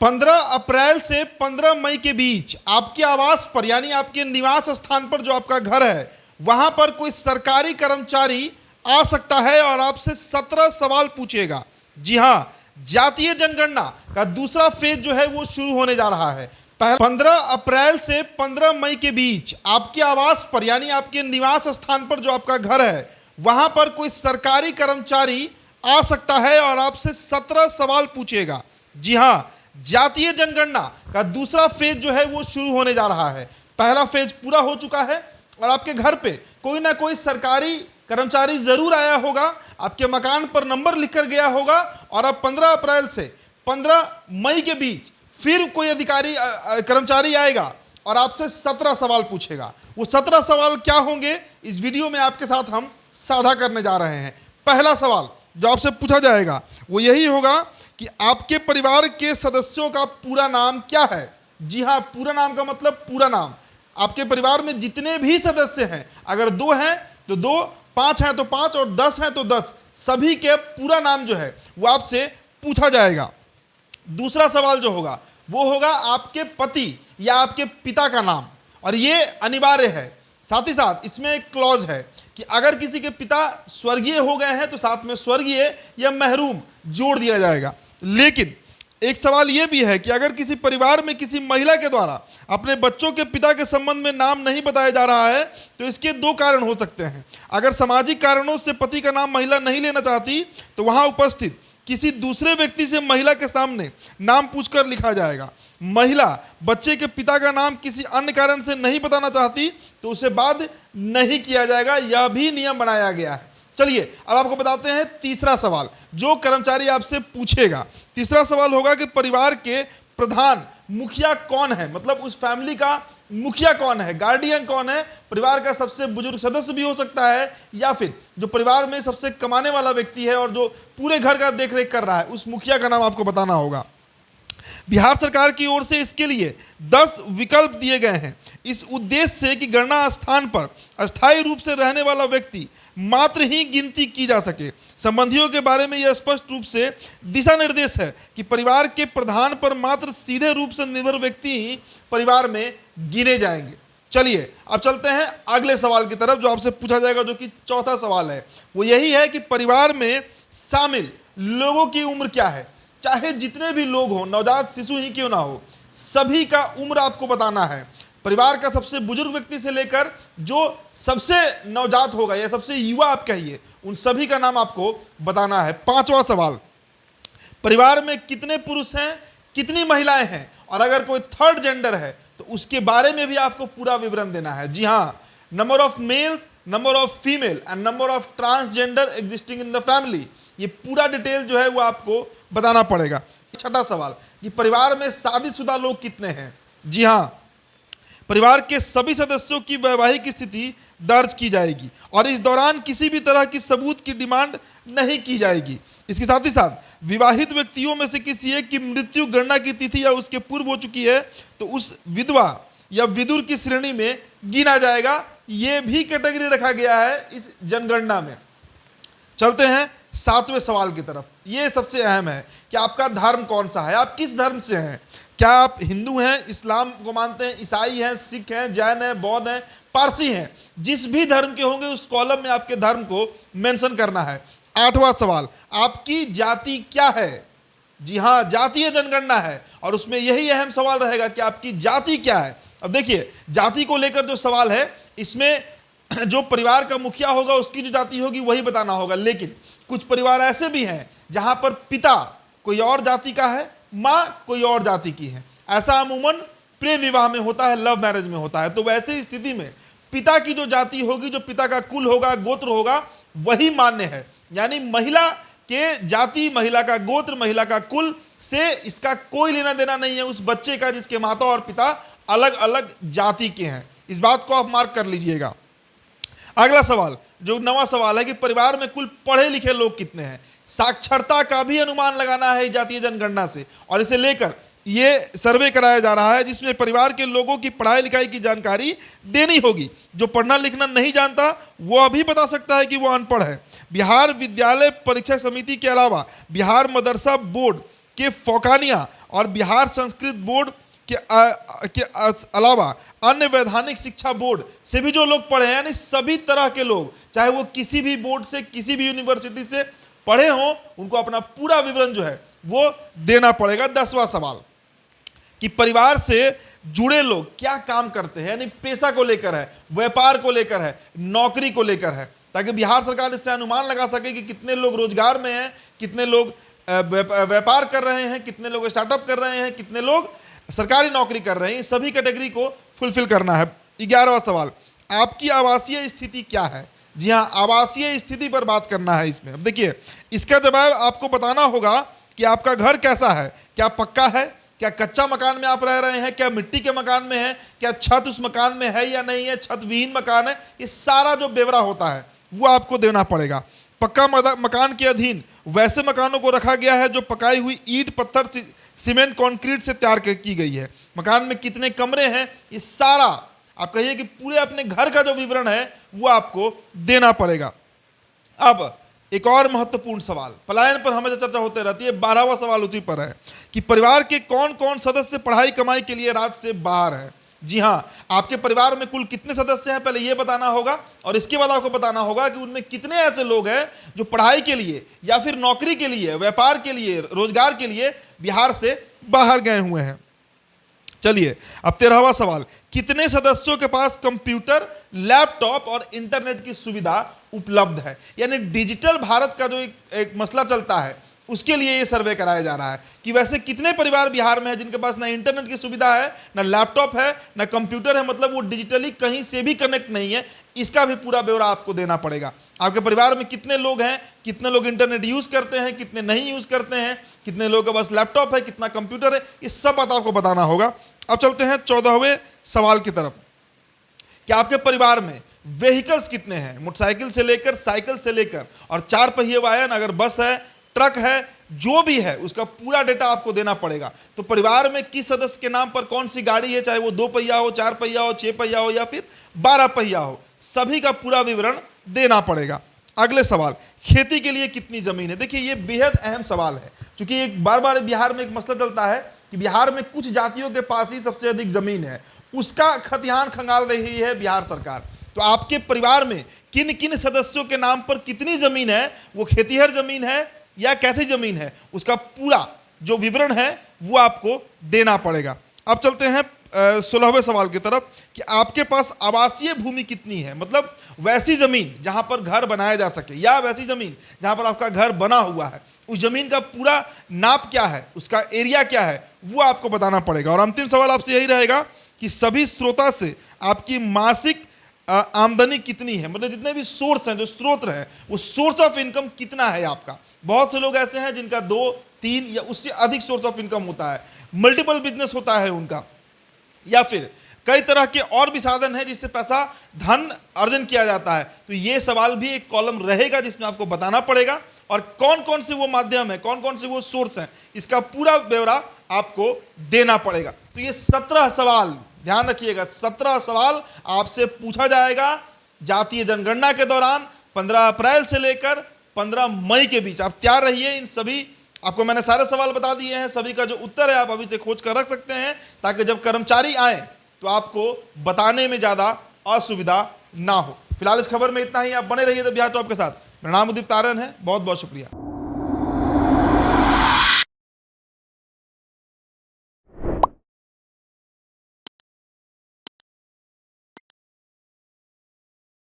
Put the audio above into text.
15 अप्रैल से 15 मई के बीच आपके आवास पर यानी आपके निवास स्थान पर जो आपका घर है वहां पर कोई सरकारी कर्मचारी आ सकता है और आपसे 17 सवाल पूछेगा। जी हां, जातीय जनगणना का दूसरा फेज जो है वो शुरू होने जा रहा है। 15 अप्रैल से 15 मई के बीच आपके आवास पर यानी आपके निवास स्थान पर जो आपका घर है वहां पर कोई सरकारी कर्मचारी आ सकता है और आपसे 17 सवाल पूछेगा। जी हां, जातीय जनगणना का दूसरा फेज जो है वो शुरू होने जा रहा है। पहला फेज पूरा हो चुका है और आपके घर पे कोई ना कोई सरकारी कर्मचारी जरूर आया होगा, आपके मकान पर नंबर लिखकर गया होगा और अब 15 अप्रैल से 15 मई के बीच फिर कोई अधिकारी कर्मचारी आएगा और आपसे 17 सवाल पूछेगा। वो 17 सवाल क्या होंगे इस वीडियो में आपके साथ हम साझा करने जा रहे हैं। पहला सवाल जो आपसे पूछा जाएगा वो यही होगा कि आपके परिवार के सदस्यों का पूरा नाम क्या है। जी हाँ, पूरा नाम का मतलब पूरा नाम। आपके परिवार में जितने भी सदस्य हैं, अगर 2 हैं तो 2, 5 हैं तो 5 और 10 हैं तो 10, सभी के पूरा नाम जो है वो आपसे पूछा जाएगा। दूसरा सवाल जो होगा वो होगा आपके पति या आपके पिता का नाम, और ये अनिवार्य है। साथ ही साथ इसमें एक क्लॉज है कि अगर किसी के पिता स्वर्गीय हो गए हैं तो साथ में स्वर्गीय या महरूम जोड़ दिया जाएगा। लेकिन एक सवाल यह भी है कि अगर किसी परिवार में किसी महिला के द्वारा अपने बच्चों के पिता के संबंध में नाम नहीं बताया जा रहा है तो इसके 2 कारण हो सकते हैं। अगर सामाजिक कारणों से पति का नाम महिला नहीं लेना चाहती तो वहां उपस्थित किसी दूसरे व्यक्ति से महिला के सामने नाम पूछकर लिखा जाएगा। महिला बच्चे के पिता का नाम किसी अन्य कारण से नहीं बताना चाहती तो उसे बाध्य नहीं किया जाएगा। यह भी नियम बनाया गया है। चलिए अब आपको बताते हैं तीसरा सवाल जो कर्मचारी आपसे पूछेगा। तीसरा सवाल होगा कि परिवार के प्रधान मुखिया कौन है, मतलब उस फैमिली का मुखिया कौन है, गार्डियन कौन है। परिवार का सबसे बुजुर्ग सदस्य भी हो सकता है या फिर जो परिवार में सबसे कमाने वाला व्यक्ति है और जो पूरे घर का देखरेख कर रहा है, उस मुखिया का नाम आपको बताना होगा। बिहार सरकार की ओर से इसके लिए 10 विकल्प दिए गए हैं इस उद्देश्य से कि गणना स्थान पर अस्थायी रूप से रहने वाला व्यक्ति मात्र ही गिनती की जा सके। संबंधियों के बारे में यह स्पष्ट रूप से दिशा निर्देश है कि परिवार के प्रधान पर मात्र सीधे रूप से निर्भर व्यक्ति ही परिवार में गिने जाएंगे। चलिए अब चलते हैं अगले सवाल की तरफ जो आपसे पूछा जाएगा, जो कि चौथा सवाल है। वो यही है कि परिवार में शामिल लोगों की उम्र क्या है। चाहे जितने भी लोग हों, नवजात शिशु ही क्यों ना हो, सभी का उम्र आपको बताना है। परिवार का सबसे बुजुर्ग व्यक्ति से लेकर जो सबसे नवजात होगा या सबसे युवा आप कहिए, उन सभी का नाम आपको बताना है। पांचवा सवाल, परिवार में कितने पुरुष हैं, कितनी महिलाएं हैं, और अगर कोई थर्ड जेंडर है तो उसके बारे में भी आपको पूरा विवरण देना है। जी हाँ, number of males, number of female and number of transgender existing in the family, ये पूरा डिटेल जो है वो आपको बताना पड़ेगा। छठा सवाल कि परिवार में शादीशुदा लोग कितने हैं। जी हाँ, परिवार के सभी सदस्यों की वैवाहिक स्थिति दर्ज की जाएगी और इस दौरान किसी भी तरह की सबूत की डिमांड नहीं की जाएगी। इसके साथ ही साथ विवाहित व्यक्तियों में से किसी एक की मृत्यु गणना की तिथि या उसके पूर्व हो चुकी है तो उस विधवा या विदुर की श्रेणी में गिना जाएगा। यह भी कैटेगरी रखा गया है इस जनगणना में। चलते हैं 7वें सवाल की तरफ। ये सबसे अहम है कि आपका धर्म कौन सा है, आप किस धर्म से हैं। क्या आप हिंदू हैं, इस्लाम को मानते हैं, ईसाई हैं, सिख हैं, जैन हैं, बौद्ध हैं, पारसी हैं। जिस भी धर्म के होंगे उस कॉलम में आपके धर्म को मेंशन करना है। 8वां सवाल, आपकी जाति क्या है। जी हाँ, जातीय जनगणना है और उसमें यही अहम सवाल रहेगा कि आपकी जाति क्या है। अब देखिए, जाति को लेकर जो सवाल है इसमें जो परिवार का मुखिया होगा उसकी जो जाति होगी वही बताना होगा। लेकिन कुछ परिवार ऐसे भी हैं जहां पर पिता कोई और जाति का है, माँ कोई और जाति की है। ऐसा अमूमन प्रेम विवाह में होता है, लव मैरिज में होता है। तो वैसे स्थिति में पिता की जो जाति होगी, जो पिता का कुल होगा, गोत्र होगा, वही मान्य है। यानी महिला के जाति, महिला का गोत्र, महिला का कुल से इसका कोई लेना देना नहीं है उस बच्चे का जिसके माता और पिता अलग अलग जाति के हैं। इस बात को आप मार्क कर लीजिएगा। अगला सवाल जो 9वां सवाल है कि परिवार में कुल पढ़े लिखे लोग कितने हैं। साक्षरता का भी अनुमान लगाना है जातीय जनगणना से और इसे लेकर ये सर्वे कराया जा रहा है जिसमें परिवार के लोगों की पढ़ाई लिखाई की जानकारी देनी होगी। जो पढ़ना लिखना नहीं जानता वो अभी बता सकता है कि वो अनपढ़ है। बिहार विद्यालय परीक्षा समिति के अलावा बिहार मदरसा बोर्ड के फौकानिया और बिहार संस्कृत बोर्ड के अलावा अन्य वैधानिक शिक्षा बोर्ड से भी जो लोग पढ़े हैं, यानी सभी तरह के लोग, चाहे वो किसी भी बोर्ड से, किसी भी यूनिवर्सिटी से पढ़े हों, उनको अपना पूरा विवरण जो है वो देना पड़ेगा। 10वां सवाल कि परिवार से जुड़े लोग क्या काम करते हैं, यानी पेशा को लेकर है, व्यापार को लेकर है, नौकरी को लेकर है, ताकि बिहार सरकार इससे अनुमान लगा सके कि कितने लोग रोजगार में हैं, कितने लोग व्यापार कर रहे हैं, कितने लोग स्टार्टअप कर रहे हैं, कितने लोग सरकारी नौकरी कर रहे हैं। सभी कैटेगरी को फुलफिल करना है। 11वां सवाल, आपकी आवासीय स्थिति क्या है। जी हाँ, आवासीय स्थिति पर बात करना है इसमें। अब देखिए, इसका जवाब आपको बताना होगा कि आपका घर कैसा है, क्या पक्का है, क्या कच्चा मकान में आप रह रहे हैं, क्या मिट्टी के मकान में है, क्या छत उस मकान में है या नहीं है, छत विहीन मकान है। ये सारा जो ब्यौरा होता है वो आपको देना पड़ेगा। पक्का मकान के अधीन वैसे मकानों को रखा गया है जो पकाई हुई ईंट, पत्थर, सीमेंट, कंक्रीट से तैयार की गई है। मकान में कितने कमरे हैं, ये सारा आप कहिए कि पूरे अपने घर का जो विवरण है वो आपको देना पड़ेगा। अब एक और महत्वपूर्ण सवाल, पलायन पर हमेशा चर्चा होते रहती है, 12वां सवाल उसी पर है कि परिवार के कौन कौन सदस्य पढ़ाई कमाई के लिए राज्य से बाहर है। जी हाँ, आपके परिवार में कुल कितने सदस्य हैं पहले ये बताना होगा, और इसके बाद आपको बताना होगा कि उनमें कितने ऐसे लोग हैं जो पढ़ाई के लिए या फिर नौकरी के लिए, व्यापार के लिए, रोजगार के लिए बिहार से बाहर गए हुए हैं। चलिए, अब 13वां सवाल, कितने सदस्यों के पास कंप्यूटर, लैपटॉप और इंटरनेट की सुविधा उपलब्ध है। यानी डिजिटल भारत का जो एक मसला चलता है, उसके लिए ये सर्वे कराया जा रहा है कि वैसे कितने परिवार बिहार में है जिनके पास ना इंटरनेट की सुविधा है, ना लैपटॉप है, ना कंप्यूटर है, मतलब वो डिजिटली कहीं से भी कनेक्ट नहीं है। इसका भी पूरा ब्यौरा आपको देना पड़ेगा। आपके परिवार में कितने लोग हैं, कितने लोग इंटरनेट यूज़ करते हैं, कितने नहीं यूज़ करते हैं, कितने लोगों के पास लैपटॉप है, कितना कंप्यूटर है, ये सब बात आपको बताना होगा। अब चलते हैं 14वें सवाल की तरफ कि आपके परिवार में व्हीकल्स कितने हैं, मोटरसाइकिल से लेकर, साइकिल से लेकर, और 4 पहिए वाहन, अगर बस है, ट्रक है, जो भी है उसका पूरा डेटा आपको देना पड़ेगा। तो परिवार में किस सदस्य के नाम पर कौन सी गाड़ी है, चाहे वो 2 पहिया हो, 4 पहिया हो, 6 पहिया हो या फिर 12 पहिया हो, सभी का पूरा विवरण देना पड़ेगा। अगले सवाल, खेती के लिए कितनी जमीन है। देखिए, ये बेहद अहम सवाल है, क्योंकि एक बार बार बिहार में एक मसला चलता है कि बिहार में कुछ जातियों के पास ही सबसे अधिक जमीन है, उसका खतियान खंगाल रही है बिहार सरकार। तो आपके परिवार में किन किन सदस्यों के नाम पर कितनी जमीन है, वो खेतीहर जमीन है या कैसी जमीन है, उसका पूरा जो विवरण है वो आपको देना पड़ेगा। अब चलते हैं 16वें सवाल की तरफ कि आपके पास आवासीय भूमि कितनी है, मतलब वैसी जमीन जहां पर घर बनाया जा सके, या वैसी जमीन जहां पर आपका घर बना हुआ है, उस जमीन का पूरा नाप क्या है, उसका एरिया क्या है, वो आपको बताना पड़ेगा। और अंतिम सवाल आपसे यही रहेगा कि सभी स्रोता से आपकी मासिक आमदनी कितनी है, मतलब जितने भी सोर्स हैं, जो स्रोत हैं, वो सोर्स ऑफ इनकम कितना है आपका। बहुत से लोग ऐसे हैं जिनका 2, 3 या उससे अधिक सोर्स ऑफ इनकम होता है, मल्टीपल बिजनेस होता है उनका, या फिर कई तरह के और भी साधन हैं जिससे पैसा धन अर्जन किया जाता है। तो ये सवाल भी एक कॉलम रहेगा जिसमें आपको बताना पड़ेगा, और कौन कौन से वो माध्यम है, कौन कौन से वो सोर्स हैं, इसका पूरा ब्यौरा आपको देना पड़ेगा। तो ये 17 सवाल, ध्यान रखिएगा, 17 सवाल आपसे पूछा जाएगा जातीय जनगणना के दौरान 15 अप्रैल से लेकर 15 मई के बीच। आप तैयार रहिए। इन सभी आपको मैंने सारे सवाल बता दिए हैं, सभी का जो उत्तर है आप अभी से खोज कर रख सकते हैं, ताकि जब कर्मचारी आए तो आपको बताने में ज़्यादा असुविधा ना हो। फिलहाल इस खबर में इतना ही। आप बने रहिए द बिहार टॉप के साथ। मेरा नाम उदीप तारन है, बहुत बहुत शुक्रिया।